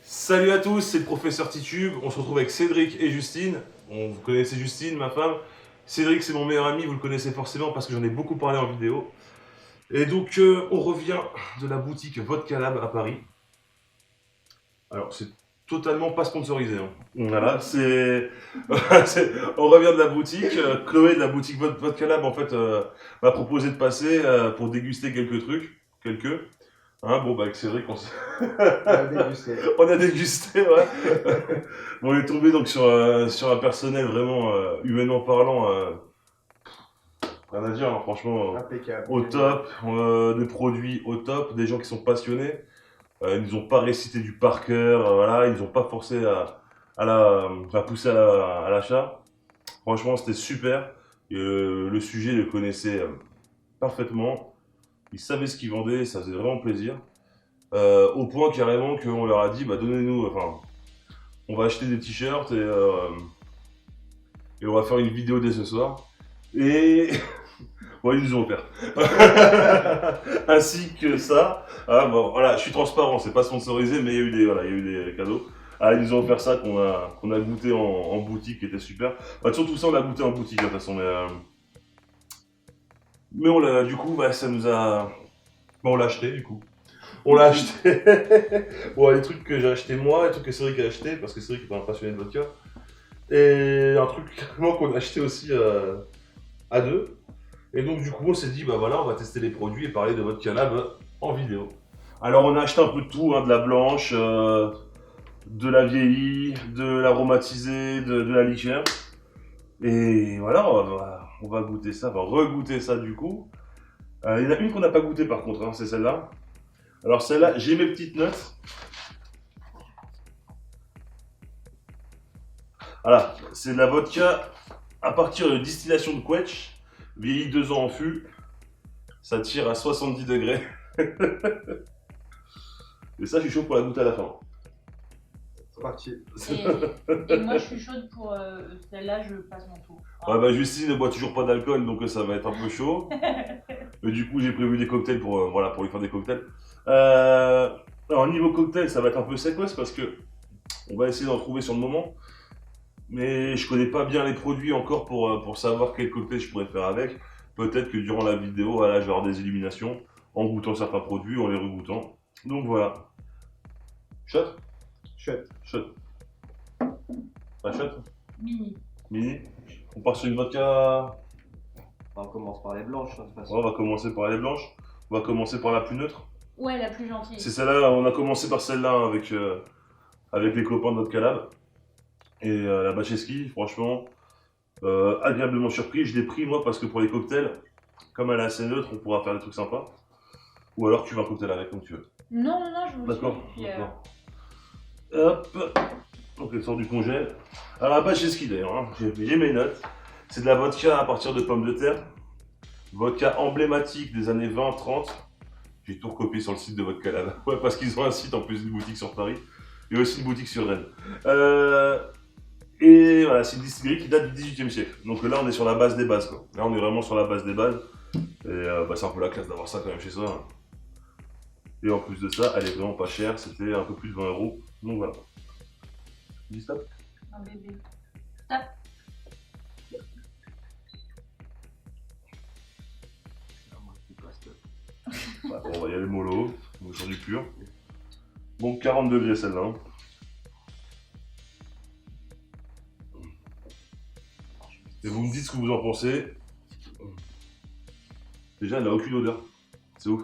Salut à tous, c'est le professeur Titube. On se retrouve avec Cédric et Justine. Vous connaissez Justine, ma femme. Cédric, c'est mon meilleur ami, vous le connaissez forcément parce que j'en ai beaucoup parlé en vidéo. Et donc, on revient de la boutique Vodka Lab à Paris. Alors, c'est totalement pas sponsorisé, hein. Voilà, on revient de la boutique. Chloé de la boutique Vodka Lab, en fait, m'a proposé de passer pour déguster quelques trucs. Hein, bon, bah, avec Cédric, On a dégusté. on a dégusté, ouais. Bon, on est tombé donc sur un personnel vraiment, humainement parlant, rien à dire, hein, franchement, Impeccable. au top, des produits au top, des gens qui sont passionnés. Ils nous ont pas récité du par cœur, voilà, ils nous ont pas forcé à pousser à l'achat. Franchement, c'était super. Et, le sujet, ils le connaissaient parfaitement. Ils savaient ce qu'ils vendaient, ça faisait vraiment plaisir. Au point carrément qu'on leur a dit, bah donnez-nous, enfin, on va acheter des t-shirts et on va faire une vidéo dès ce soir. Et ouais, ils nous ont offert. Ainsi que ça. Ah, bon, voilà, je suis transparent, c'est pas sponsorisé, mais il y a eu il y a eu des cadeaux. Ah, ils nous ont offert ça qu'on a goûté en boutique, qui était super. Bah, surtout ça, on l'a goûté en boutique, de toute façon. Mais on l'a, du coup, bah, ça nous a. Bah, on l'a acheté, du coup. On l'a acheté. Bon, les trucs que j'ai acheté moi, les trucs que Cédric a acheté, parce que Cédric est un passionné de vodka. Et un truc carrément qu'on a acheté aussi à deux. Et donc, du coup, on s'est dit, bah voilà, on va tester les produits et parler de Vodka Lab en vidéo. Alors, on a acheté un peu de tout, hein, de la blanche, de la vieillie, de l'aromatisée, de la liqueur. Et voilà, on va goûter ça, on va regoûter ça du coup. Il y en a une qu'on n'a pas goûté par contre, hein, c'est celle-là. Alors celle-là, j'ai mes petites notes. Voilà, c'est de la vodka à partir de distillation de quetch, vieillie 2 ans en fût. Ça tire à 70 degrés. Et ça, je suis chaud pour la goûter à la fin. C'est parti. Et moi, je suis chaude pour celle-là, je passe mon tour. Ouais, bah Justine ne boit toujours pas d'alcool, donc ça va être un peu chaud. Mais du coup, j'ai prévu des cocktails pour, voilà, pour lui faire des cocktails. Alors, niveau cocktail, ça va être un peu séquence parce que on va essayer d'en trouver sur le moment. Mais je connais pas bien les produits encore pour savoir quel cocktail je pourrais faire avec. Peut-être que durant la vidéo, voilà, je vais avoir des illuminations en goûtant certains produits, en les regoûtant. Donc voilà. Shot? Chouette. Shot. Pas shot? Mini. Mini? On part sur une vodka. On commence par les blanches, de toute façon. On va commencer par les blanches. On va commencer par la plus neutre. Ouais, la plus gentille. C'est celle-là, on a commencé par celle-là hein, avec les copains de notre calab. Et la Bacheski, franchement, agréablement surpris. Je l'ai pris moi parce que pour les cocktails, comme elle est assez neutre, on pourra faire des trucs sympas. Ou alors tu vas un cocktail avec comme tu veux. Non, je vous D'accord, suis. d'accord. Hop, donc elle sort du congèle. Alors la Bacheski d'ailleurs, hein, j'ai mes notes. C'est de la vodka à partir de pommes de terre. Vodka emblématique des années 20-30. J'ai tout recopié sur le site de Vodka Lab. Ouais, parce qu'ils ont un site en plus d'une boutique sur Paris. Et aussi une boutique sur Rennes. Et voilà, c'est une distillerie qui date du 18e siècle. Donc là, on est sur la base des bases, quoi. Là, on est vraiment sur la base des bases. Et bah, c'est un peu la classe d'avoir ça quand même chez soi. Et en plus de ça, elle est vraiment pas chère. C'était un peu plus de 20 €. Donc voilà. Dis stop. Un bébé. Stop. Bah, on va y aller mollo. Donc sur du pur. Bon, 40 degrés celle-là. Hein. Et vous me dites ce que vous en pensez. Déjà, elle n'a aucune odeur. C'est ouf.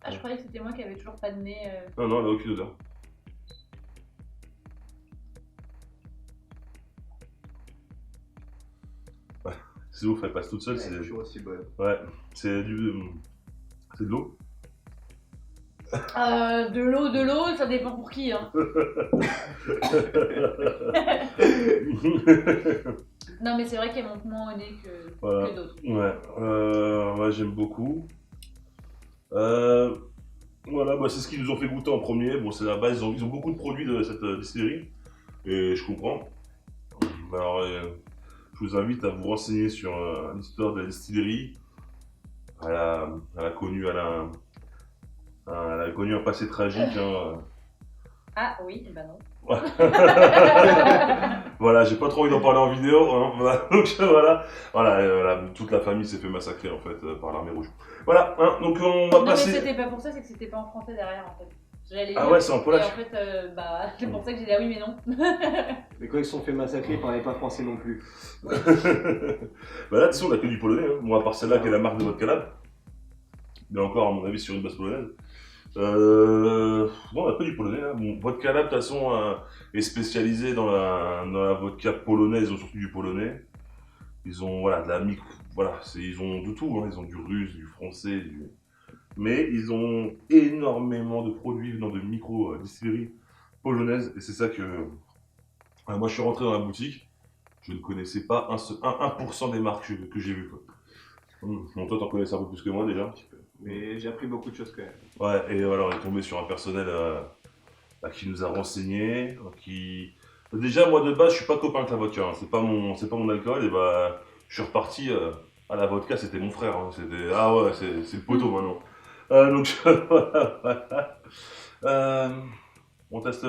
Ah, je croyais que c'était moi qui avais toujours pas de nez. Non, non, elle n'a aucune odeur. Ouais, c'est ouf, elle passe toute seule. C'est toujours aussi bonne. Ouais, c'est c'est de l'eau. De l'eau, ça dépend pour qui. Hein. Non, mais c'est vrai qu'elle monte moins au nez Voilà. que d'autres. Ouais, ouais j'aime beaucoup. Voilà, bah, c'est ce qu'ils nous ont fait goûter en premier. Bon, c'est la base, ils ont beaucoup de produits de cette distillerie. Et je comprends. Alors, je vous invite à vous renseigner sur l'histoire de la distillerie. Elle a connu un passé tragique. Hein. Ah oui, bah non. Voilà, j'ai pas trop envie d'en parler en vidéo, hein. Voilà, donc voilà, toute la famille s'est fait massacrer en fait par l'armée rouge. Voilà, hein, donc on va Non, passer. mais c'était pas pour ça, c'est que c'était pas en français derrière en fait. J'allais Ah dire, ouais, c'est en et polac. en fait, bah, c'est pour ça que j'ai dit ah oui, mais non. Mais quand ils se sont fait massacrer, ils parlaient pas français non plus. Bah là, de toute façon, on a que du polonais, hein. Bon, à part celle-là qui est la marque de votre canap. Mais encore, à mon avis, sur une base polonaise. Bon, on a que du polonais, hein. Bon, votre canap, de toute façon, est spécialisé dans la vodka polonaise, ils ont surtout du polonais. Ils ont, voilà, de la micro. Voilà, ils ont de tout, hein. Ils ont du russe, du français, mais ils ont énormément de produits venant de micro-distilleries polonaises. Et c'est ça que. Moi, je suis rentré dans la boutique. Je ne connaissais pas 1% des marques que j'ai vues. Quoi. Bon, toi, t'en connaissais un peu plus que moi déjà. Un petit peu. Mais j'ai appris beaucoup de choses quand même. Ouais, et alors, on est tombé sur un personnel qui nous a renseigné. Déjà, moi de base, je suis pas copain avec la vodka. Hein. C'est pas mon alcool. Et bah, je suis reparti à la vodka, c'était mon frère. Hein. Ah ouais, c'est le poteau maintenant. Donc, voilà. On teste.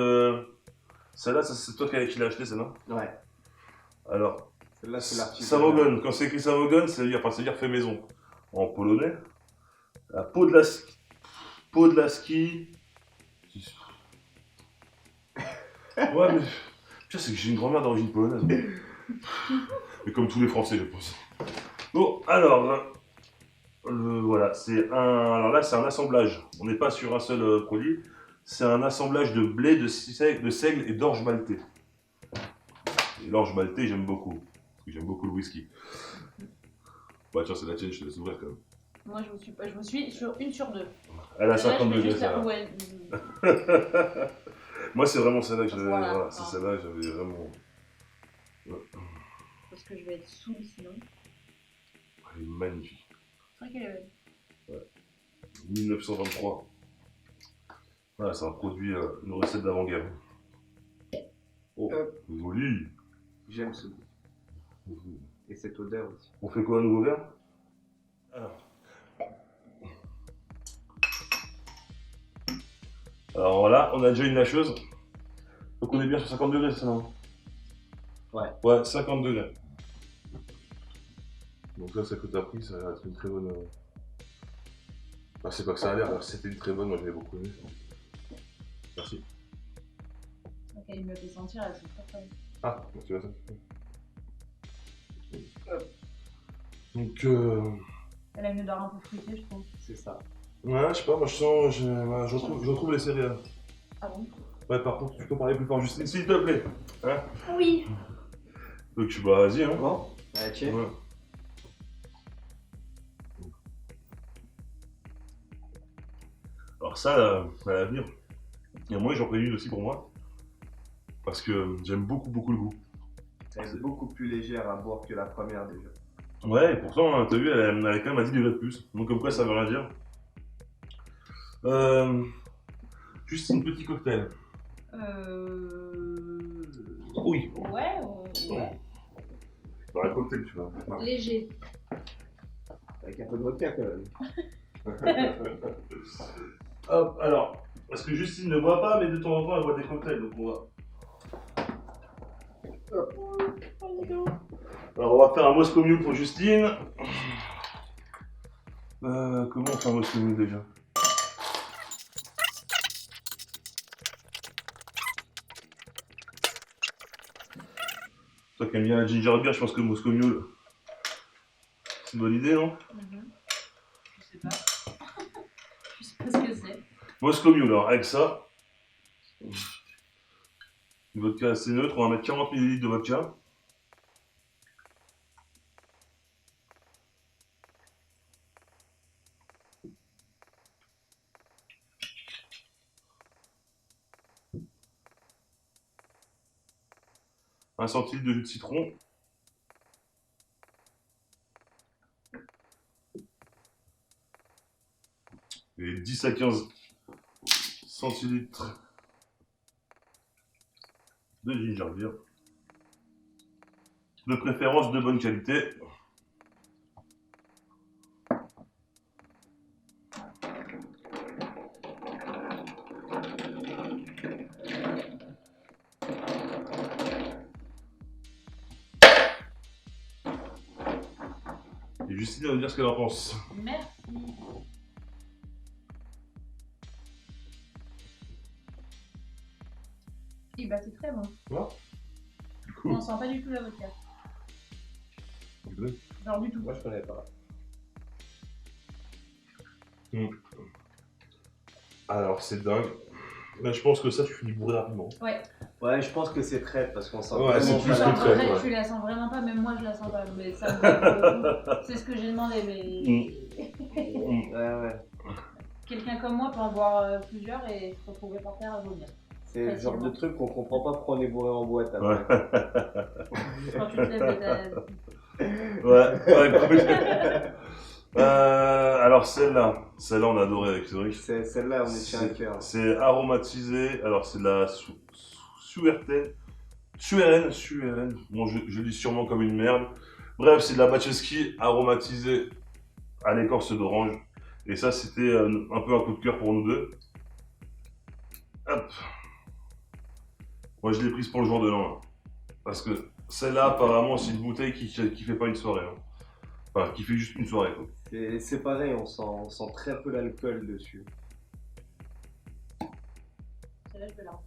Celle-là, c'est toi qui l'as acheté, celle-là. Ouais. Alors, Celle-là, c'est l'article. Samogon. Quand c'est écrit Samogon, c'est-à-dire fait maison. En polonais. La Podlaski. Ouais, mais. Putain, c'est que j'ai une grand-mère d'origine polonaise. Mais comme tous les Français, je pense. Bon, alors. Voilà, alors là, c'est un assemblage. On n'est pas sur un seul produit. C'est un assemblage de blé, de seigle et d'orge maltais. Et l'orge maltais, j'aime beaucoup. Parce que j'aime beaucoup le whisky. Bah tiens, c'est la tienne, je te laisse ouvrir quand même. Moi, je me suis sur 1 sur 2. Elle a Là, 50 je mets degrés, juste ça. la- ouais, Moi, c'est vraiment celle-là que j'avais. Voilà. C'est celle-là que j'avais vraiment. parce que je vais être saoule sinon. Elle est magnifique. C'est vrai qu'elle est belle. 1923. Voilà, c'est un produit, une recette d'avant-guerre. Oh, joli. J'aime ce goût. Et cette odeur aussi. On fait quoi, un nouveau verre? Alors voilà, on a déjà une lâcheuse. Donc on est bien sur 50 degrés, c'est ça, non? Ouais. Ouais, 50 degrés. Donc là, ça que t'as pris, ça a l'air d'être une très bonne. C'est pas que ça a l'air, c'était une très bonne, moi j'avais beaucoup aimé. Merci. Ok, il me fait sentir, elle se très très. Ah, tu vois ça. Donc, Elle a une odeur un peu fruitée, je trouve. C'est ça. ouais, je sais pas, moi je retrouve les céréales. Ah bon? Ouais, par contre, tu peux parler plus fort, Justine, s'il te plaît. Hein? Oui. Donc, bah, vas-y, hein. Bon, allez, tiens. Ouais. Alors ça, à l'avenir, et moi j'en ferai une aussi pour moi, parce que j'aime beaucoup le goût. Elle est beaucoup plus légère à boire que la première déjà. Ouais, et pourtant, hein, t'as vu, elle a quand même à 10 degrés de plus, donc comme quoi ça veut rien dire. Juste un petit cocktail. Oui. Ouais. Dans un cocktail, tu vois. Léger. Avec un peu de vodka quand même. Hop, alors, parce que Justine ne boit pas, mais de temps en temps elle boit des cocktails, donc on va. Alors on va faire un Moscow Mule pour Justine. Comment on fait un Moscow Mule déjà? Toi qui aimes bien la ginger beer, je pense que Moscow Mule, c'est une bonne idée, non? Je sais pas. Je sais pas ce que c'est. Moscow Mule, alors avec ça, une vodka assez neutre, on va mettre 40 ml de vodka. Un centilitre de jus de citron. Et 10 à 15 centilitres de ginger beer. De préférence de bonne qualité. Et Justine va nous dire ce qu'elle en pense. Merci. Et bah c'est très bon. Cool. On sent pas du tout la vodka. Genre du tout. Moi, je connais pas. Alors, c'est dingue. Mais je pense que ça, tu finis bourré rapidement. Ouais. Ouais, je pense que c'est traite parce qu'on sent Ouais, vraiment c'est Tu plus pas. que sens très, vrai, ouais. tu la sens vraiment pas, même moi je la sens pas. Mais ça me c'est ce que j'ai demandé. Mais Ouais. quelqu'un comme moi peut en boire plusieurs et se retrouver par terre à vomir. C'est le genre de truc qu'on comprend pas pourquoi on est bourré en boîte. Ouais. Après. Quand tu te lèves de ta. Ouais, cool. Alors, celle-là, on a adoré avec Cédric. Celle-là, on est chez un cœur. C'est aromatisé. Alors, c'est de la Sueren. Bon, je dis sûrement comme une merde. Bref, c'est de la Batcheski aromatisée à l'écorce d'orange. Et ça, c'était un peu un coup de cœur pour nous deux. Hop. Moi, je l'ai prise pour le jour de l'an. Hein. Parce que celle-là, apparemment, c'est une bouteille qui fait pas une soirée. Hein. Enfin, qui fait juste une soirée. Quoi. C'est pareil, on sent très peu l'alcool dessus. Celle-là, je vais la rencontrer.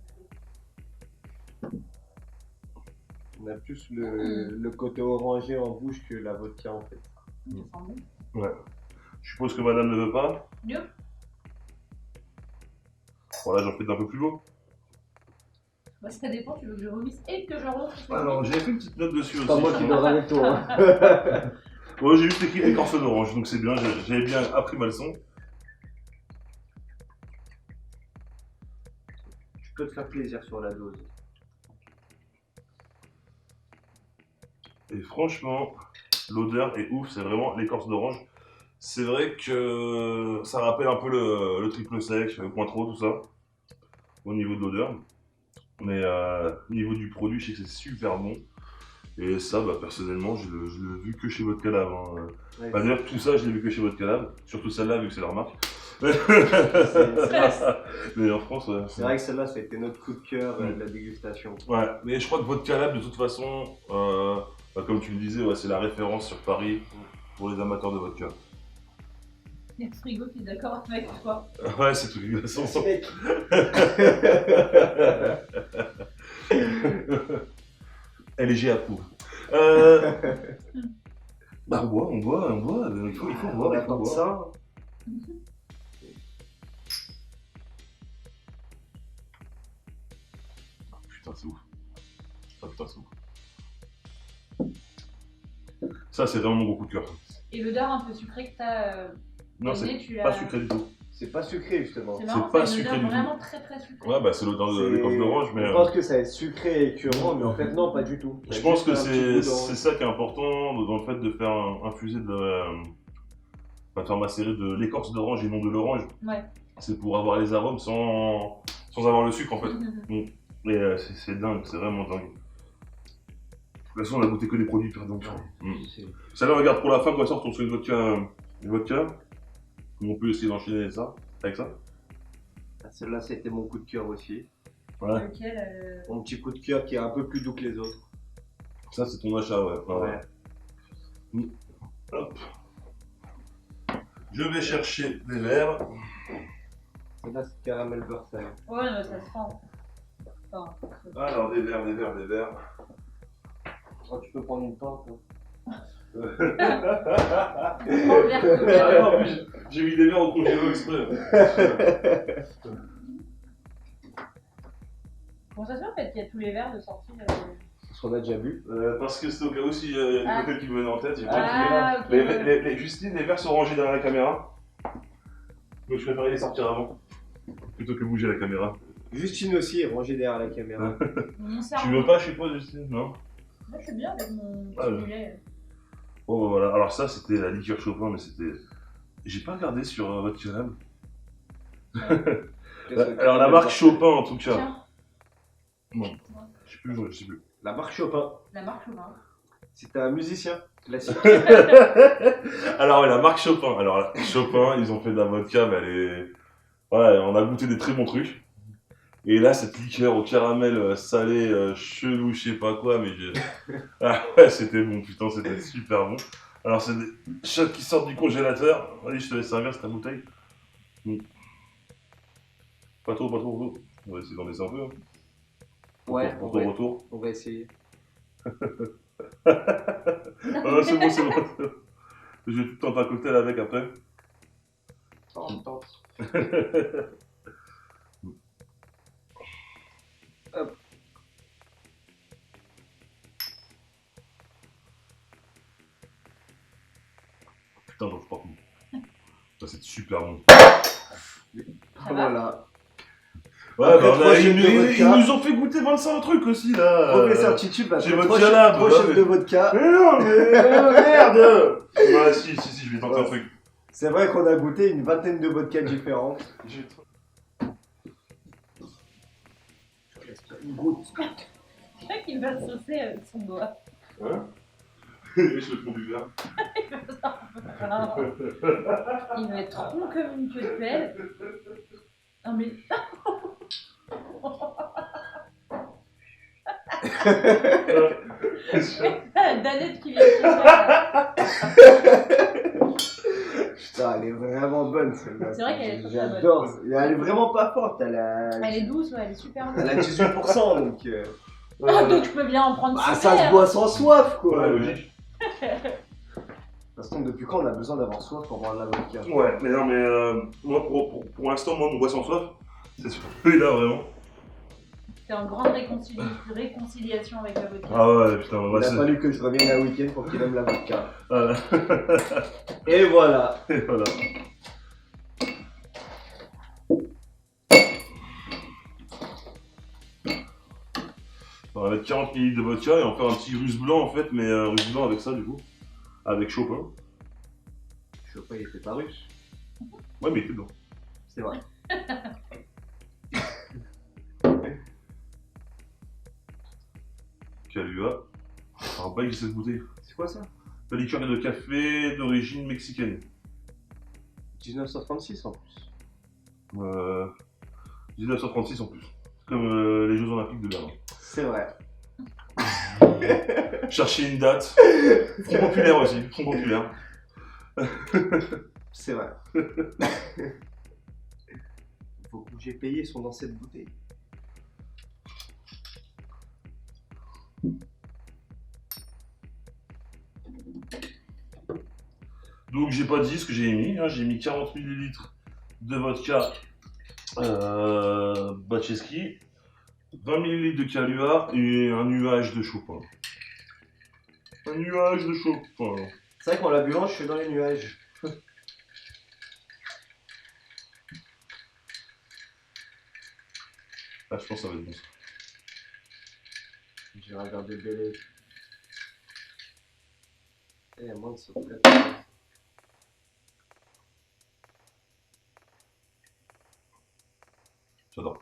On a plus le côté orangé en bouche que la vodka en fait. Ça sent bon. Ouais. Je suppose que madame ne veut pas. Yup. Voilà, j'en fais un peu plus lourd. Bah, ça dépend, tu veux que je vomisse et que je ronfle. Alors, j'ai fait une petite note dessus C'est aussi. pas moi qui dors avec toi. Hein. Ouais, j'ai juste écrit écorce d'orange, donc c'est bien, j'avais bien appris ma leçon. Tu peux te faire plaisir sur la dose. Et franchement, l'odeur est ouf, c'est vraiment l'écorce d'orange. C'est vrai que ça rappelle un peu le triple sec, le Cointreau, tout ça, au niveau de l'odeur. Mais au niveau du produit, je sais que c'est super bon. Et ça, bah, personnellement, je l'ai vu que chez Vodka Lab. Hein. Ouais, Bah, d'ailleurs, tout ça, je l'ai vu que chez Vodka Lab. Surtout celle-là, vu que c'est leur marque. Mais en France, ouais. c'est vrai que celle-là, ça a été notre coup de cœur de la dégustation. Ouais, mais je crois que Vodka Lab, de toute façon, bah, comme tu me disais, ouais, c'est la référence sur Paris pour les amateurs de vodka. Il y a le frigo qui est d'accord avec toi. Ouais, c'est tout. Mec. LG approuve. Bah, on boit. Il faut On boire. attend ça. Putain, c'est ouf. Putain, c'est ouf. Ça, c'est vraiment mon gros coup de cœur. Et l'odeur un peu sucrée que t'as. Non, donné, c'est tu l'as- pas sucré du tout. C'est pas sucré justement. C'est marrant, C'est pas c'est une sucré odeur du tout. vraiment très sucrée. Ouais, bah, c'est l'odeur de l'écorce d'orange, mais. On pense que ça va être sucré et écœurant, mais en fait, non, pas du tout. Je pense que Juste un petit goût d'orange. c'est ça qui est important dans le fait de faire infuser de faire macérer de l'écorce d'orange et non de l'orange. Ouais. C'est pour avoir les arômes sans avoir le sucre en fait. Et c'est dingue, c'est vraiment dingue. De toute façon, on a goûté que des produits hyper dingues. C'est- Celle-là, regarde, pour la fin, quand elle sort, on se fait une vodka. On peut essayer d'enchaîner ça, avec ça. Celle-là, c'était mon coup de cœur aussi. Ouais. Lequel Mon petit coup de cœur qui est un peu plus doux que les autres. Ça, c'est ton achat, ouais. Ouais. Hop. Je vais chercher des verres. Celle-là, c'est caramel beurre salé. Ouais, mais ça se sent. Enfin, Alors, des verres. Oh, tu peux prendre une pinte. Hein. Ah non, en plus, j'ai mis des verres au congélo exprès. Bon, ça se fait en fait qu'il y a tous les verres de sortie. Parce qu'on a déjà bu. Parce que c'était au cas où s'il y a Ah. une hôtel qui me venait en tête. J'ai pas Ah, ok. Justine, les verres sont rangés derrière la caméra. Donc je préférais les sortir avant. Plutôt que bouger la caméra. Justine aussi est rangée derrière la caméra. Mon Tu cerveau. veux pas, je suppose, Justine? Non? Moi, je suis bien avec mon Ah, petit ouais. mulet. Bon, bah, voilà. Alors, ça, c'était la liqueur Chopin, mais c'était. J'ai pas regardé sur votre canal. Alors, la marque Chopin, en tout cas. Tiens, Je sais plus. La marque Chopin. la marque Chopin. C'était un musicien classique. Alors, ouais, la marque Chopin. Alors, Chopin, ils ont fait de la vodka, mais elle est. Ouais, on a goûté des très bons trucs. Et là, cette liqueur au caramel salé, chelou, je sais pas quoi, mais. Ah ouais, c'était bon, putain, c'était super bon. Alors, c'est des shots qui sortent du congélateur. Allez, je te laisse servir, c'est ta bouteille. Pas trop, pas trop, pas trop. On va essayer d'en laisser un peu. Hein. Ouais, Pour ton retour. on va essayer. Ah, c'est bon, c'est bon. Je vais tout tenter un cocktail avec après. Tente. Putain, j'en fais pas bon. Ça, c'est super bon. Voilà. Ouais, Après, bah, trois shots ils, de ils vodka. nous ont fait goûter 25 trucs aussi là. Professeur Titube, j'ai après votre dialogue, 3 bah, shots mais- de vodka. Mais non, mais merde. Ouais, si, je vais tenter un truc. C'est vrai qu'on a goûté une vingtaine de vodkas différentes. Une goutte. C'est vrai qu'il va saucer avec son doigt. Hein? Je le fond du verre. Ah. Il va être rond comme une queue de pelle. Non mais. Danette qui vient de se faire. Putain, elle est vraiment bonne celle-là. C'est vrai qu'elle est très, très bonne. J'adore. Elle est vraiment pas forte. Elle Elle est douce, ouais, elle est super a douce. 18%, donc. Ah, donc je peux bien en prendre Bah, six ça se verres. boit sans soif, quoi. Ouais, logique. De toute façon, depuis quand on a besoin d'avoir soif pour boire de la vodka? Ouais, mais non, mais moi, pour l'instant, moi, mon boisson soif, c'est celui-là vraiment. C'est en grande réconciliation avec la vodka. Ah ouais, putain, Il ouais, a c'est. fallu que je revienne un week-end pour qu'il aime la vodka. Voilà. Et voilà. Et voilà. On va mettre 40 ml de vodka et on va faire un petit russe blanc en fait, mais un russe blanc avec ça du coup. Avec Chopin. Je sais pas, il était pas russe. Ouais, mais il était blanc. C'est vrai. Calua. Alors, pas cette bouteille. C'est quoi ça? La liqueur de café d'origine mexicaine. 1936 en plus. 1936 en plus. Comme les Jeux Olympiques de Berlin. C'est vrai. Chercher une date. Front populaire aussi. Front populaire. C'est vrai. Vos j'ai payé sont dans cette bouteille. Donc j'ai pas dit ce que j'ai mis. Hein. J'ai mis 40 ml de vodka Bacheski, 20 ml de Calua et un nuage de Chopin. Un nuage de Chopin. C'est vrai qu'en la buvant, je suis dans les nuages. Ah, je pense que ça va être bon ça. J'ai regardé Bélé. Eh, à moins de se prêter. J'adore.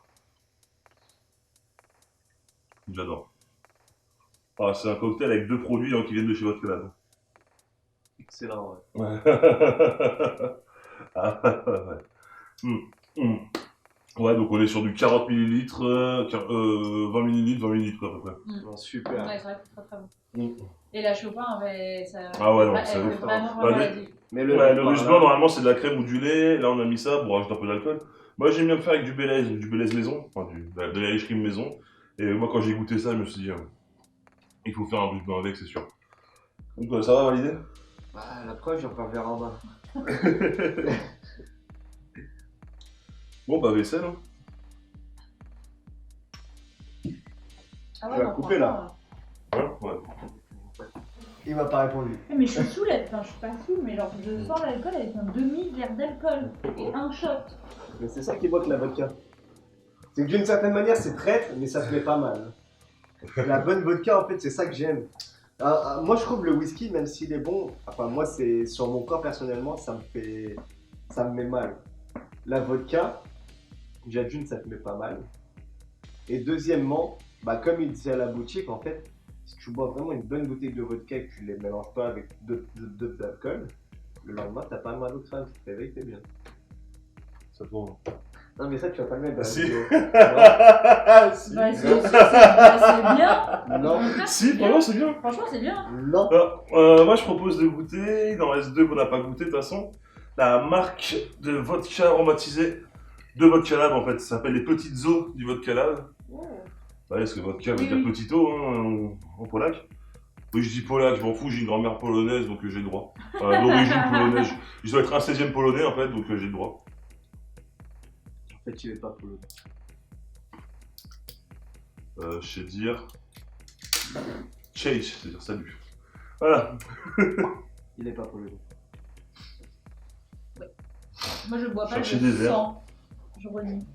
J'adore. Ah, c'est un cocktail avec 2 produits hein, qui viennent de chez Vodka Lab. Excellent, ouais. Ouais. Ah, ouais. Ouais, donc on est sur du 40 ml, 20 ml, 20 ml à peu près. Non, super. Ouais, c'est vrai que c'est très très bon. Mm. Et la Chopin, ouais, ça. Ah ouais, non, elle c'est fait ouf. vraiment, Bah, vraiment mais- la diff. Mais Ouais, le russe blanc, normalement, c'est de la crème ou du lait. Là, on a mis ça pour rajouter un peu d'alcool. Moi, j'aime bien le faire avec du Bélez maison, enfin, de la crème maison. Et moi, quand j'ai goûté ça, je me suis dit, il faut faire un russe blanc avec, c'est sûr. Donc, ça va, validé? Bah, la preuve, j'ai encore le verre en bas. Bon, bah, vaisselle. Hein. Ah Je vais la non, couper, là. franchement, Ouais, ouais. Il m'a pas répondu. Mais je suis saoule, enfin je suis pas saoule, mais genre je sens l'alcool avec un demi-verre d'alcool et un shot. Mais c'est ça qui boit la vodka. C'est que d'une certaine manière, c'est traître, mais ça se met pas mal. La bonne vodka, en fait, c'est ça que j'aime. Moi, je trouve le whisky, même s'il est bon, enfin, moi, c'est sur mon corps personnellement, ça me met mal. La vodka, déjà d'une, ça te met pas mal. Et deuxièmement, bah, comme il disait à la boutique, en fait, si tu bois vraiment une bonne bouteille de vodka et que tu les mélanges pas avec d'autres alcools, le lendemain, t'as pas mal au crâne, tu te réveilles, t'es bien. Ça tourne. Non, mais ça, tu vas pas le mettre dans la Si. vidéo. Si. Bah, c'est bien. Non. Si, vraiment, c'est bien. Franchement, c'est bien. Non. Alors, moi, je propose de goûter. Il en reste 2 qu'on n'a pas goûté de toute façon. La marque de vodka aromatisé de Vodka Lab, en fait. Ça s'appelle les petites eaux du Vodka Lab. Oh. Ouais, parce que vodka veut Oui, dire oui. petite eau hein, en polac. Oui, je dis polac, je m'en fous, j'ai une grand-mère polonaise donc j'ai le droit. D'origine polonaise. Je dois être un 16e polonais en fait donc j'ai le droit. En fait, il est pas polonais. Je sais dire. Change, c'est-à-dire salut. Voilà. Il est pas polonais. Moi, je bois pas, Cherchez je des verres. sens. Je redis.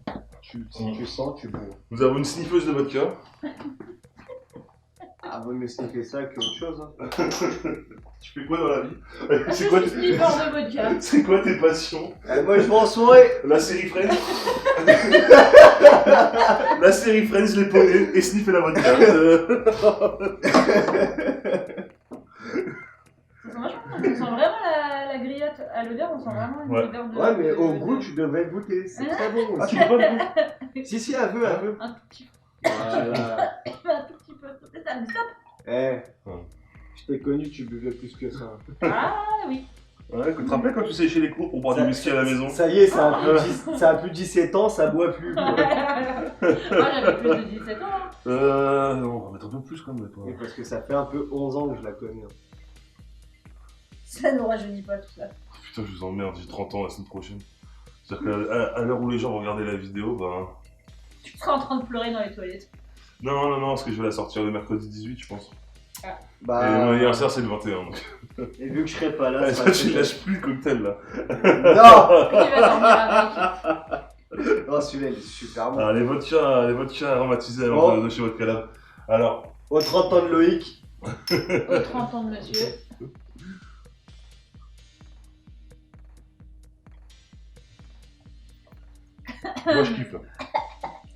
Si tu sens, tu bois. Nous avons une sniffeuse de vodka. Ah, vaut mieux sniffer ça qu'autre chose. Hein. Tu fais quoi dans la vie Je suis sniffer de vodka. C'est quoi tes passions? Moi, je vais en soirée. La série Friends. La série Friends, les poneys et sniffer la vodka. On sent vraiment la griotte à l'odeur, on sent vraiment une Ouais. odeur de. Ouais, mais au goût, tu devrais goûter. C'est très bon Ah, aussi. tu veux pas le goût? Si, un peu, un peu. Un tout petit Voilà. peu. Un tout petit peu. C'est ça, mais stop. Eh, je t'ai connu, tu buvais plus que ça. Ah oui. Ouais, tu te rappelles quand tu séchais les cours pour boire du whisky à la maison? Ça y est, ça a plus 17 ans, ça boit plus. Moi, j'avais plus de 17 ans. Hein. Non, on va mettre un peu plus quand même. Oui, parce que ça fait un peu 11 ans que je la connais. Ça nous rajeunit pas tout ça. Putain, je vous emmerde, j'ai 30 ans la semaine prochaine. C'est-à-dire qu'à l'heure où les gens vont regarder la vidéo, ben. Tu seras en train de pleurer dans les toilettes. Non, parce que je vais la sortir le mercredi 18, je pense. Et mon Bah, anniversaire, c'est le 21. Donc. et vu que je serai pas là, Ça, tu lâches plus le cocktail là. Non. Tu vas dormir avec. Non, celui-là, il est super bon. Alors, les vodkas aromatisés Bon. de chez Vodka Lab. Alors, Aux 30 ans de Loïc. Aux 30 ans de monsieur. moi je kiffe là.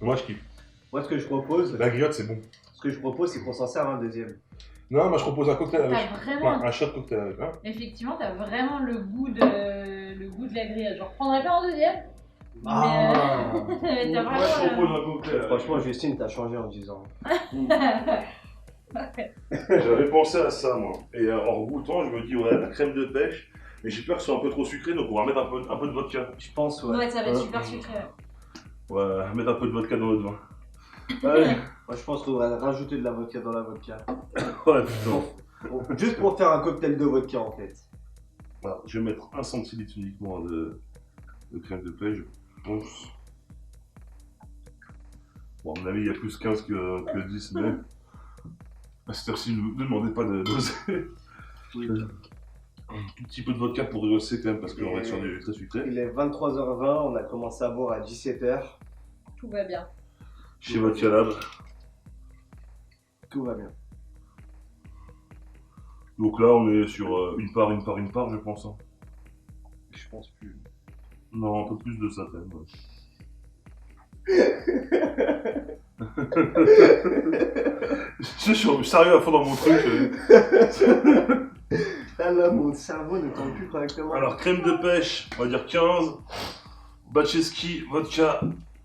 Moi je kiffe. Moi, ce que je propose, La griotte, c'est bon. c'est qu'on s'en serve un deuxième. Non, moi je propose un cocktail avec. T'as vraiment. Ouais, un shot cocktail avec. Hein. Effectivement, t'as vraiment le goût de la grillade. Je reprendrai pas en deuxième. Ah. Mais t'as Moi je vraiment. propose un cocktail avec. Franchement, Justine, t'as changé en 10 ans. J'avais pensé à ça moi. Et en goûtant, je me dis, ouais, la crème de pêche. Mais j'ai peur que ce soit un peu trop sucré, donc on va mettre un peu de vodka. Je pense, ouais. Ouais, ça va être super sucré. Ouais. Ouais, mettre un peu de vodka dans notre vin. Allez. Moi, je pense qu'on va rajouter de la vodka dans la vodka. Ouais, putain. Bon, juste pour faire un cocktail de vodka, en fait. Alors, je vais mettre 1 centilitre uniquement de crème de pêche, je pense. Bon, à mon avis, il y a plus 15 que 10, mais à cette heure-ci, ne demandez pas de doser. Oui. Un tout petit peu de vodka pour rehausser quand même, parce qu'on va être sur du très sucré. Il est 23h20, on a commencé à boire à 17h. Tout va bien. Chez Vodka Lab. Tout va bien. Donc là, on est sur une part, je pense. Hein. Je pense plus. Non, un peu plus de ça quand même. Je suis sérieux à fond dans mon truc. Là, mon cerveau ne tourne plus correctement. Alors, crème de pêche, on va dire 15. Bacheski, vodka,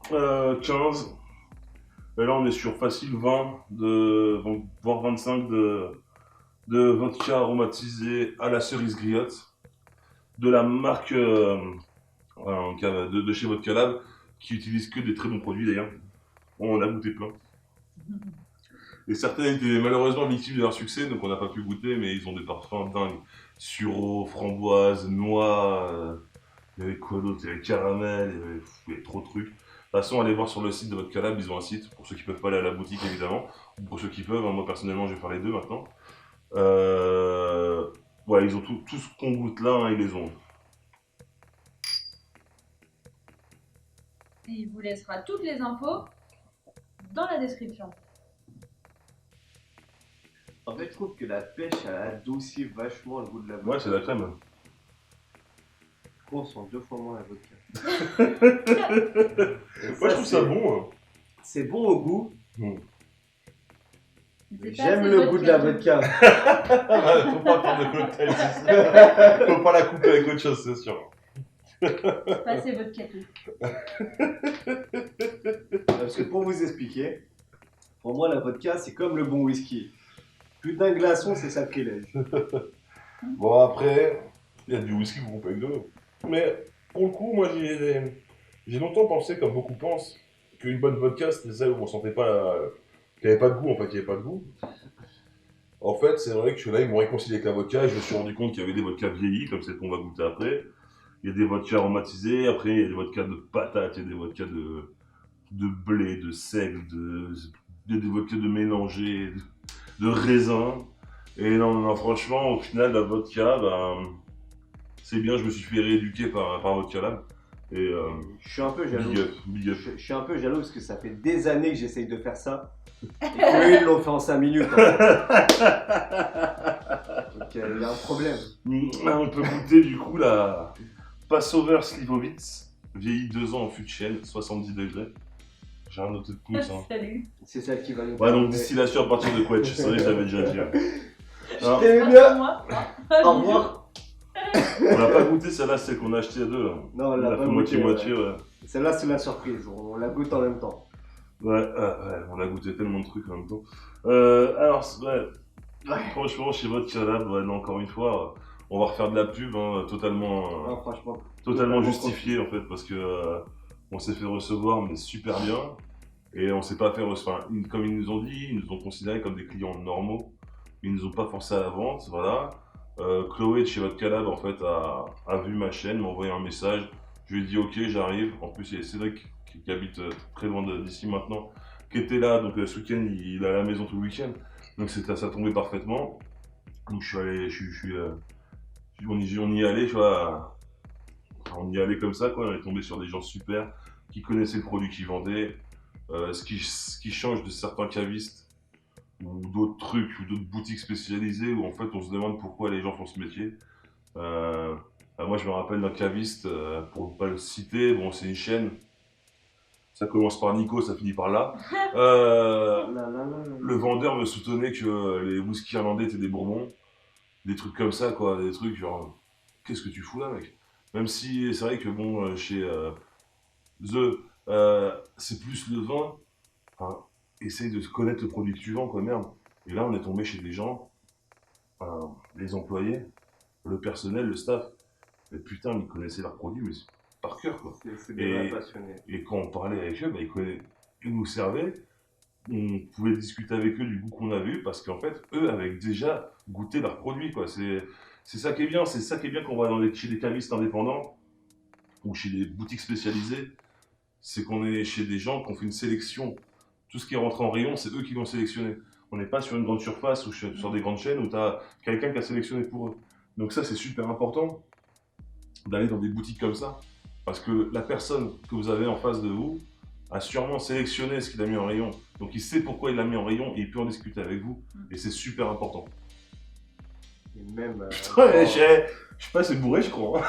15. Et là, on est sur facile 20, donc, voire 25 de vodka aromatisé à la cerise griotte. De la marque de chez Vodka Lab, qui utilise que des très bons produits d'ailleurs. On en a goûté plein. Et certains étaient malheureusement victimes de leur succès, donc on n'a pas pu goûter, mais ils ont des parfums dingues. Sureau, framboise, noix, il y avait quoi d'autre? Il y avait caramel, il y avait trop de trucs. De toute façon, allez voir sur le site de Vodka Lab, ils ont un site, pour ceux qui peuvent pas aller à la boutique évidemment, ou pour ceux qui peuvent, hein, moi personnellement je vais faire les deux maintenant. Ouais, ils ont tout ce qu'on goûte là, hein, ils les ont. Et il vous laissera toutes les infos dans la description. En fait, je trouve que la pêche, elle adoucit vachement le goût de la vodka. Ouais, c'est la crème. On sent 2 fois moins la vodka. Moi je trouve ça bon. Hein. C'est bon au goût. C'est pas J'aime assez le goût de la vodka. Faut pas faire de cocktail, c'est ça. Faut pas la couper avec autre chose, c'est sûr. Passez votre café. Parce que pour vous expliquer, pour moi, la vodka, c'est comme le bon whisky. Plus d'un glaçon, c'est sacrilège. Bon, après, il y a du whisky qu'on peut avec de l'eau. Mais pour le coup, moi, j'ai longtemps pensé, comme beaucoup pensent, qu'une bonne vodka, c'était celle où on sentait pas qu'il n'y avait pas de goût, en fait, il n'y avait pas de goût. En fait, c'est vrai que là, ils m'ont réconcilié avec la vodka et je me suis rendu compte qu'il y avait des vodkas vieillis, comme celle qu'on va goûter après. Il y a des vodkas aromatisés, après, il y a des vodkas de patates, il y a des vodkas de blé, de seigle, il y a des vodkas de mélangés, de raisin. Et non, non, franchement, au final, la vodka, ben, c'est bien, je me suis fait rééduquer par Vodka Lab. Et Je suis un peu jaloux. big up, big up. Je suis un peu jaloux parce que ça fait des années que j'essaye de faire ça. Et qu'eux, ils l'ont fait en 5 minutes. En fait. Donc il y a un problème. On peut goûter du coup la Passover Slivovitz, vieillie 2 ans en fût de chêne, 70 degrés. J'ai un autre de pouce. Hein. Salut. C'est celle qui va nous Ouais, donc distillation à partir de Quetch, c'est vrai que je l'avais déjà dit. Hein. Je t'aimais bien. Moi. Au revoir. On l'a pas goûté, celle-là, c'est celle qu'on a acheté à 2. Hein. Non, on On l'a a pas fait moitié-moitié, goûté, ouais. Celle-là, c'est la surprise. On la goûte en même temps. Ouais, on a goûté tellement de trucs en même temps. Alors, ouais, franchement, chez Vodka Lab, ouais, non, encore une fois, on va refaire de la pub, hein, totalement, Non, franchement. totalement justifiée en fait, parce que on s'est fait recevoir, mais super bien, et on s'est pas fait recevoir. Comme ils nous ont dit, ils nous ont considérés comme des clients normaux, ils nous ont pas forcé à la vente, voilà. Chloé de chez Vodka Lab, en fait, a vu ma chaîne, m'a envoyé un message, je lui ai dit ok, j'arrive. En plus, il y a Cédric qui habite très loin d'ici maintenant, qui était là, donc ce week-end, il est à la maison tout le week-end, donc ça tombait parfaitement. Donc je suis allé, on y est allé, tu vois, on y est allé comme ça, quoi. On est tombé sur des gens super, qui connaissaient le produit qu'ils vendaient, ce qui change de certains cavistes, ou d'autres trucs, ou d'autres boutiques spécialisées, où en fait on se demande pourquoi les gens font ce métier. Moi je me rappelle d'un caviste, pour ne pas le citer, bon c'est une chaîne, ça commence par Nico, ça finit par là. Le vendeur me soutenait que les whisky irlandais étaient des bourbons, des trucs comme ça, quoi, des trucs genre, qu'est-ce que tu fous là, mec? Même si c'est vrai que bon, chez The, c'est plus le vin, enfin, essaye de connaître le produit que tu vends, quoi, merde. Et là, on est tombé chez des gens, les employés, le personnel, le staff, mais putain, ils connaissaient leurs produits, mais par cœur, quoi. C'est des vrais passionnés. Et quand on parlait avec eux, bah, ils nous servaient. On pouvait discuter avec eux du goût qu'on avait eu parce qu'en fait, eux avaient déjà goûté leurs produits, quoi. C'est ça qui est bien, c'est ça qui est bien qu'on va chez des cavistes indépendants ou chez des boutiques spécialisées. C'est qu'on est chez des gens qui ont fait une sélection. Tout ce qui est rentré en rayon, c'est eux qui l'ont sélectionné. On n'est pas sur une grande surface ou sur des grandes chaînes où tu as quelqu'un qui a sélectionné pour eux. Donc ça, c'est super important d'aller dans des boutiques comme ça parce que la personne que vous avez en face de vous a sûrement sélectionné ce qu'il a mis en rayon. Donc il sait pourquoi il l'a mis en rayon et il peut en discuter avec vous. Et c'est super important. Et même. Putain, je sais pas, c'est bourré, je crois.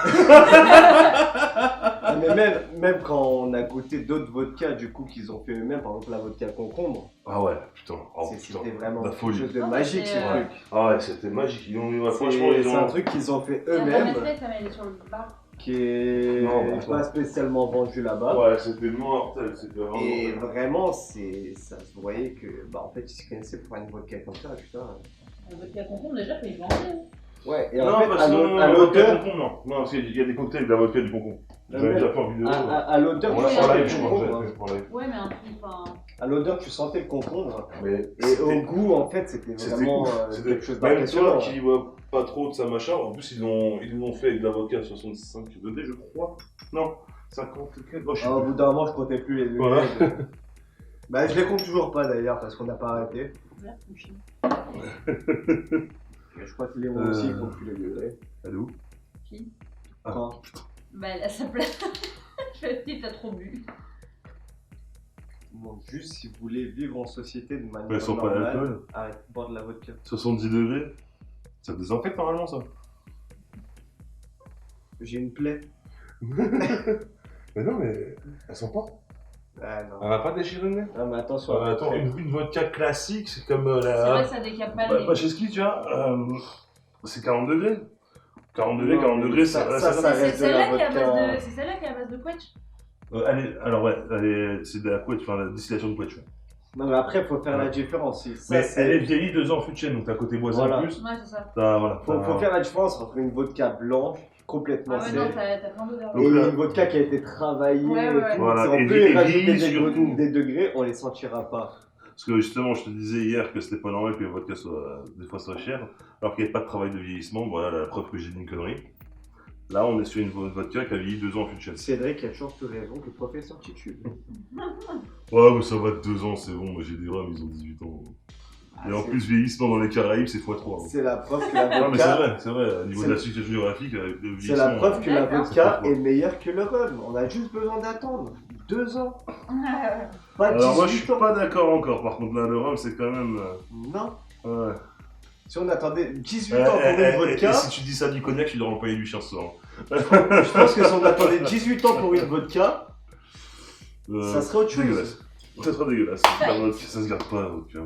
Ah, mais même quand on a goûté d'autres vodkas, du coup, qu'ils ont fait eux-mêmes, par exemple la vodka concombre, Ah ouais, putain. Oh, putain. c'était vraiment la folie. quelque chose de Non, magique, c'est, ce ouais. truc. Ah ouais, c'était magique. Franchement, ils C'est ont. un truc qu'ils ont fait Elle a eux-mêmes, jamais fait comme elle est sur le bar. qui est Non, pas spécialement vendu là-bas. Ouais, c'était mortel, c'était vraiment. Et vraiment, ça se voyait que, bah, en fait, ils se connaissaient pour faire une vodka comme ça, putain. La vodka concombre, déjà, faut y penser. Ouais, et Non, en fait, parce à que l'odeur, non, parce qu'il y a des cocktails de la vodka et du concombre. J'avais même- déjà fait en vidéo. à l'odeur, On tu l'a sentais en live, le je crois. concombre. J'avais fait pour live. Ouais, mais un truc, enfin. À l'odeur, tu sentais le concombre. Mais Et au goût, en fait, c'était vraiment cool. quelque chose Même d'impressionnant. toi qui vois pas trop de ça machin, en plus ils l'ont fait avec de la vodka 65 degrés, je crois. Non, 54. Oh, je sais Ah, au plus. bout d'un moment, je comptais plus les Voilà. Bah, je les compte toujours pas d'ailleurs, parce qu'on n'a pas arrêté. Vert ou chien. Je crois que les mots aussi, ils comptent plus les degrés. Elle est où? Qui Ah. Quand Bah, elle a sa place. Je me dis, t'as trop bu. Bon, juste si vous voulez vivre en société de manière Elles sont pas normale, d'alcool. arrêtez de boire de la vodka. 70 degrés. Ça désinfecte normalement ça. J'ai une plaie. Mais non, mais elles sont pas. Ah non. Elle va pas déchirer le nez. Ah, mais attention. à la Attends, plaie. une vodka classique, c'est comme C'est vrai la. que ça décape pas le nez. Chez ski, tu vois, c'est 40 degrés. 40 degrés, Non, 40 mais degrés, ça ça C'est reste de celle-là la qui est à vodka. base de, c'est celle-là qui est à base de quetch. Alors ouais, c'est de la couette, enfin la distillation de couette. Non, mais après, il faut faire la différence. Ça, Mais c'est- elle est vieillie 2 ans en fût de chêne, donc t'as côté boisé Voilà. en plus. Ouais, c'est ça. Voilà, faut faire la différence entre une vodka blanche, complètement Ah ouais, non, sèche, t'as plein d'odeurs. Donc et là- une vodka qui a été travaillée. Ouais, ouais, ouais. Voilà, Si on et peut y et rajouter vieillie surtout. des degrés, on les sentira pas. Parce que justement, je te disais hier que c'était pas normal que les vodkas soient des fois soient chères, alors qu'il n'y avait pas de travail de vieillissement. Voilà la preuve que j'ai dit une connerie. Là, on est sur une vodka qui a vieilli 2 ans en fût de chêne. Cédric a toujours plus raison que le professeur Titude. Ouais, mais ça va de 2 ans, c'est bon. Moi, j'ai des rhums, ils ont 18 ans. Et en plus, vieillissement dans les Caraïbes, c'est x3. C'est la preuve que la Non, mais c'est vodka, vrai, c'est vrai. Au niveau c'est- de la situation géographique, avec le c'est la vieillissement. preuve que la D'accord. vodka C'est est meilleure que le rhum. On a juste besoin d'attendre 2 ans, Ouais, pas 18 Alors, moi, je suis ans. pas d'accord encore. Par contre, là, le rhum, c'est quand même. Non. Ouais. Si on attendait 18 ans pour une vodka, Et si tu dis ça du cognac, tu dois employer du chien ce soir. je pense que si on attendait 18 ans pour une vodka, Euh, ça serait autre chose. Dégueulasse. Ça serait dégueulasse. La vodka, ça se garde pas, la vodka.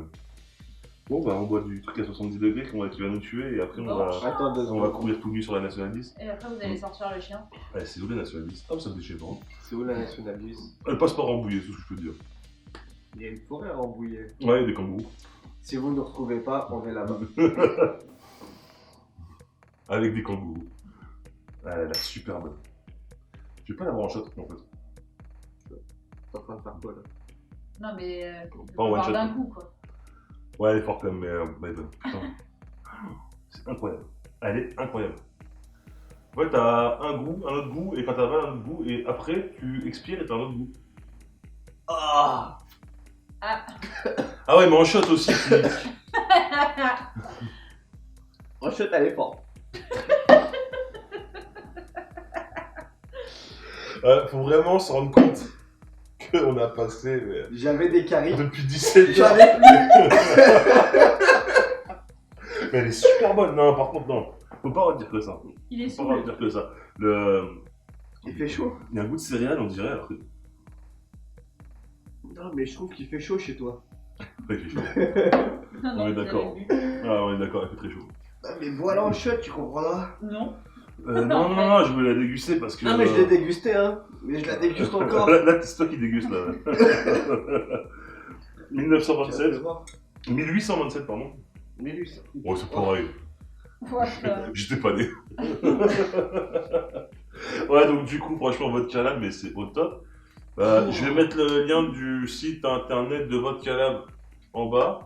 Bon, bah, on boit du truc à 70 degrés qui va nous tuer et après, Bon. Attends 2 on va secondes. courir tout nu sur la National 10. Et après, vous allez sortir le chien. Ouais, c'est où la National 10? Ah, ça me déchire pas. C'est où la National 10? Elle passe par Rambouillet, c'est tout ce que je peux te dire. Il y a une forêt à Rambouillet. Ouais, il y a des kangourous. Si vous ne nous retrouvez pas, on est là-bas. Avec des kangourous. Elle a l'air super bonne. Je vais pas l'avoir en shot, en fait. T'es en train de faire quoi là? Non, mais. Pas en on one parle shot. d'un coup, quoi. Ouais, elle est forte quand même, mais elle est bonne. Putain. C'est incroyable. Elle est incroyable. Ouais, t'as un goût, un autre goût, et quand t'as un autre goût, et après, tu expires et t'as un autre goût. Ah! Ah ouais, mais en shot aussi. En shot, elle est forte. Faut vraiment se rendre compte qu'on a passé J'avais des caries. depuis 17 ans. J'en ai plus. Mais elle est super bonne. Non, par contre, non. Faut pas redire que ça. Il est Faut pas saoul. redire que ça. Il fait chaud. Il y a un goût de céréales, on dirait, alors que. Non, mais je trouve qu'il fait chaud chez toi. Ouais, il fait chaud. Non, On est vous avez d'accord. vu. Ah, on est d'accord, il fait très chaud. Ah, mais voilà en shot, tu comprendras. Non. Non, je voulais la déguster parce que. Non, mais je l'ai dégusté, hein. Mais je la déguste encore. Là, c'est toi qui dégustes, là. 1927. 1827, pardon. 1800. Oh, c'est pareil. Voilà. J'étais pas né. Ouais, donc du coup, franchement, Vodka Lab, mais c'est au top. Je vais mettre le lien du site internet de Vodka Lab en bas.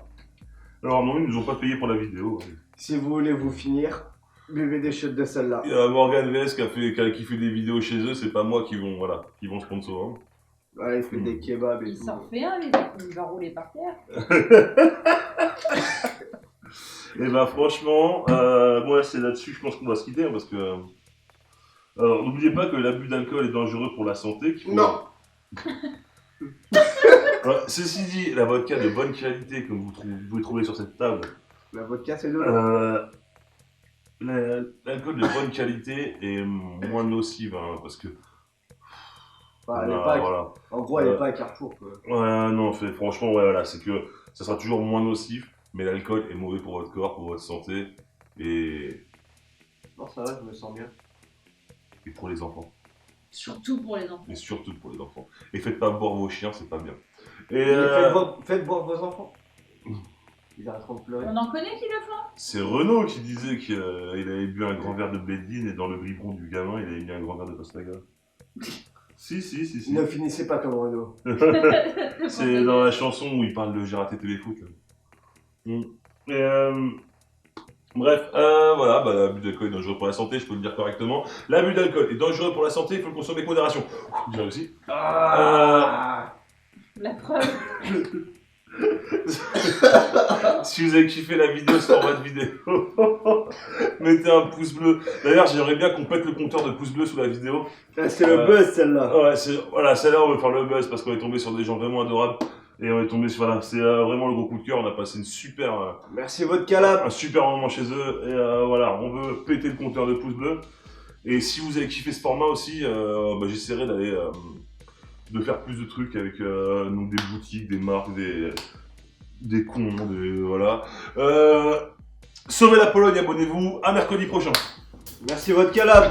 Alors, non, ils nous ont pas payé pour la vidéo. Si vous voulez vous finir, buvez des shots de celle-là. Il y a Morgan VS qui fait des vidéos chez eux, c'est pas moi qui vont sponsor. Hein. Ouais, il fait des kebabs et Il tout. s'en fait un, il va rouler par terre. Et bah franchement, moi c'est là-dessus, je pense qu'on doit se quitter hein, parce que. Alors n'oubliez pas que l'abus d'alcool est dangereux pour la santé. Non. Ceci dit, la vodka de bonne qualité que vous pouvez trouver sur cette table, La vodka, c'est de l'eau. l'alcool de bonne qualité est moins nocive hein, parce que. Enfin, elle est pas... Voilà. En gros, elle est pas à Carrefour, quoi. Ouais, non, franchement, ouais, voilà, c'est que ça sera toujours moins nocif, mais l'alcool est mauvais pour votre corps, pour votre santé et Non, ça va, je me sens bien. pour les enfants. Surtout pour les enfants. Et surtout pour les enfants. Et faites pas boire vos chiens, c'est pas bien. Et Et faites boire vos enfants. Ils arrêteront de pleurer. On en connaît qui le font. c'est Renaud qui disait qu'il avait bu un grand verre de Bédine et dans le biberon du gamin, il avait mis un grand verre de Costaga. Si. Ne finissez pas comme Renaud. C'est dans la chanson où il parle de J'ai raté Téléfoot. Là. Et bref, voilà, bah, l'abus d'alcool est dangereux pour la santé, je peux le dire correctement. L'abus d'alcool est dangereux pour la santé, il faut le consommer avec modération. J'ai réussi. La preuve. Si vous avez kiffé la vidéo, ce format de vidéo, mettez un pouce bleu. D'ailleurs, j'aimerais bien qu'on pète le compteur de pouces bleus sous la vidéo. Ah, c'est le buzz, celle-là. Ouais, voilà, celle-là, on veut faire le buzz parce qu'on est tombé sur des gens vraiment adorables. Et on est tombé sur, voilà, c'est vraiment le gros coup de cœur. On a passé une super, Merci, Vodka Lab. un super moment chez eux. Et voilà, on veut péter le compteur de pouces bleus. Et si vous avez kiffé ce format aussi, bah, j'essaierai d'aller de faire plus de trucs avec donc des boutiques, des marques, des cons, voilà. Sauvez la Pologne, abonnez-vous. À mercredi prochain. Merci vodka là.